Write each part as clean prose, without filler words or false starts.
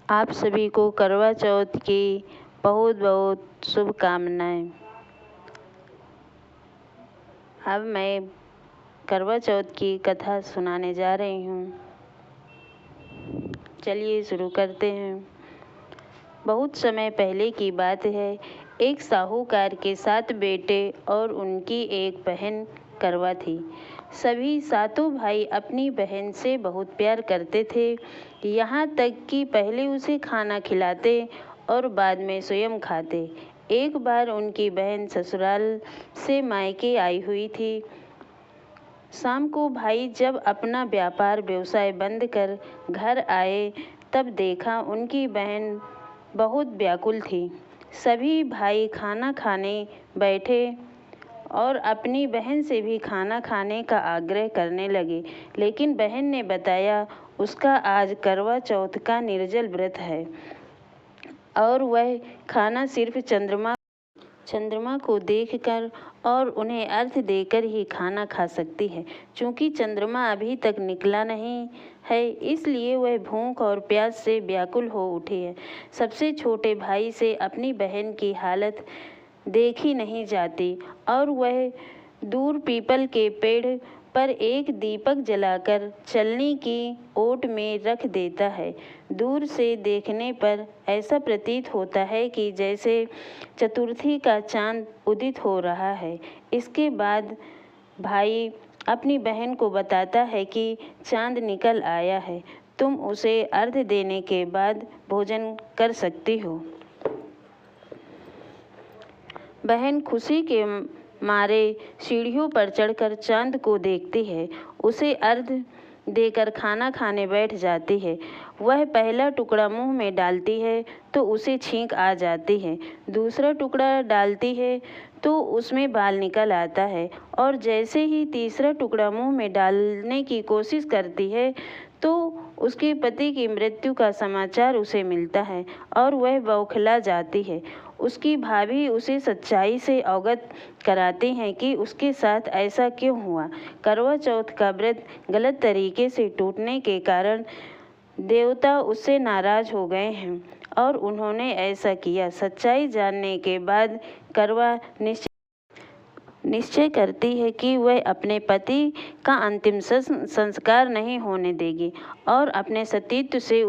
आप सभी को करवा चौथ की बहुत बहुत शुभकामनाएं। अब मैं करवा चौथ की कथा सुनाने जा रही हूँ। चलिए शुरू करते हैं। बहुत समय पहले की बात है। एक साहूकार के 7 बेटे और उनकी एक बहन करवा थी। सभी सातों भाई अपनी बहन से बहुत प्यार करते थे, यहाँ तक कि पहले उसे खाना खिलाते और बाद में स्वयं खाते। एक बार उनकी बहन ससुराल से मायके आई हुई थी। शाम को भाई जब अपना व्यापार व्यवसाय बंद कर घर आए तब देखा उनकी बहन बहुत व्याकुल थी। सभी भाई खाना खाने बैठे और अपनी बहन से भी खाना खाने का आग्रह करने लगे, लेकिन बहन ने बताया उसका आज करवा चौथ का निर्जल व्रत है और वह खाना सिर्फ चंद्रमा को देखकर और उन्हें अर्घ्य देकर ही खाना खा सकती है। चूँकि चंद्रमा अभी तक निकला नहीं है, इसलिए वह भूख और प्यास से व्याकुल हो उठी है। सबसे छोटे भाई से अपनी बहन की हालत देखी नहीं जाती और वह दूर पीपल के पेड़ पर एक दीपक जलाकर चलनी की ओट में रख देता है। दूर से देखने पर ऐसा प्रतीत होता है कि जैसे चतुर्थी का चांद उदित हो रहा है। इसके बाद भाई अपनी बहन को बताता है कि चांद निकल आया है, तुम उसे अर्घ्य देने के बाद भोजन कर सकती हो। बहन खुशी के मारे सीढ़ियों पर चढ़कर चांद को देखती है, उसे अर्घ्य देकर खाना खाने बैठ जाती है। वह पहला टुकड़ा मुंह में डालती है तो उसे छींक आ जाती है, दूसरा टुकड़ा डालती है तो उसमें बाल निकल आता है और जैसे ही तीसरा टुकड़ा मुंह में डालने की कोशिश करती है तो उसके पति की मृत्यु का समाचार उसे मिलता है और वह बौखला जाती है। उसकी भाभी उसे सच्चाई से अवगत कराती हैं कि उसके साथ ऐसा क्यों हुआ। करवा चौथ का व्रत गलत तरीके से टूटने के कारण देवता उससे नाराज हो गए हैं और उन्होंने ऐसा किया। सच्चाई जानने के बाद करवा निश्चय करती है कि वह अपने पति का अंतिम संस्कार नहीं होने देगी और अपने सतीत्व से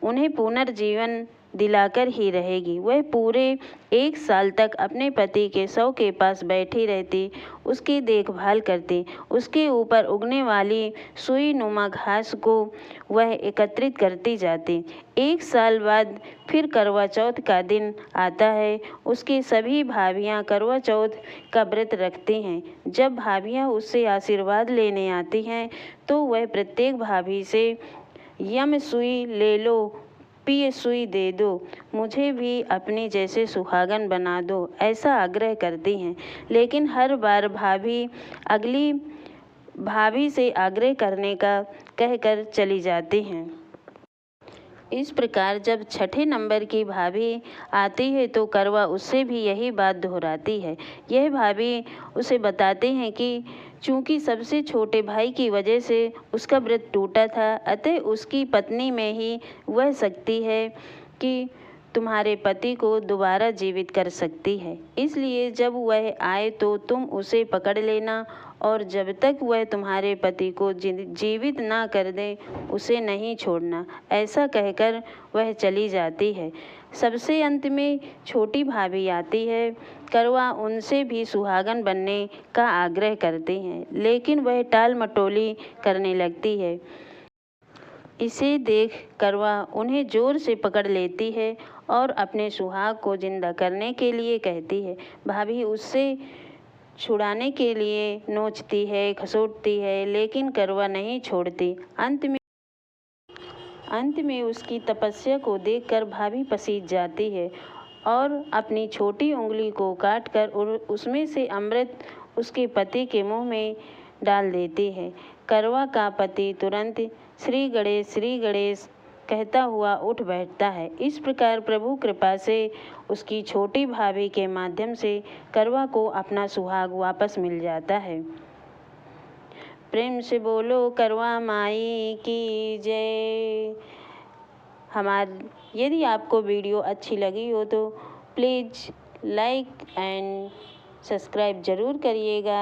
उन्हें पुनर्जीवन दिलाकर ही रहेगी। वह पूरे 1 साल तक अपने पति के शव के पास बैठी रहती, उसकी देखभाल करती। उसके ऊपर उगने वाली सुई नुमा घास को वह एकत्रित करती जाती। 1 साल बाद फिर करवा चौथ का दिन आता है। उसकी सभी भाभियाँ करवा चौथ का व्रत रखती हैं। जब भाभियाँ उससे आशीर्वाद लेने आती हैं तो वह प्रत्येक भाभी से यम सुई ले लो, पिय सुई दे दो, मुझे भी अपनी जैसे सुहागन बना दो, ऐसा आग्रह करती हैं। लेकिन हर बार भाभी अगली भाभी से आग्रह करने का कहकर चली जाती हैं। इस प्रकार जब छठे नंबर की भाभी आती है तो करवा उससे भी यही बात दोहराती है। यह भाभी उसे बताते हैं कि चूँकि सबसे छोटे भाई की वजह से उसका व्रत टूटा था, अतः उसकी पत्नी में ही वह शक्ति है कि तुम्हारे पति को दोबारा जीवित कर सकती है। इसलिए जब वह आए तो तुम उसे पकड़ लेना और जब तक वह तुम्हारे पति को जीवित ना कर दे उसे नहीं छोड़ना। ऐसा कहकर वह चली जाती है। सबसे अंत में छोटी भाभी आती है। करवा उनसे भी सुहागन बनने का आग्रह करती हैं, लेकिन वह टाल मटोली करने लगती है। इसे देख करवा उन्हें जोर से पकड़ लेती है और अपने सुहाग को जिंदा करने के लिए कहती है। भाभी उससे छुड़ाने के लिए नोचती है, खसोटती है, लेकिन करवा नहीं छोड़ती। अंत में उसकी तपस्या को देखकर भाभी पसीज जाती है और अपनी छोटी उंगली को काटकर उसमें से अमृत उसके पति के मुंह में डाल देती है। करवा का पति तुरंत श्री गणेश कहता हुआ उठ बैठता है। इस प्रकार प्रभु कृपा से उसकी छोटी भाभी के माध्यम से करवा को अपना सुहाग वापस मिल जाता है। प्रेम से बोलो करवा माई की जय। यदि आपको वीडियो अच्छी लगी हो तो प्लीज़ लाइक एंड सब्सक्राइब ज़रूर करिएगा।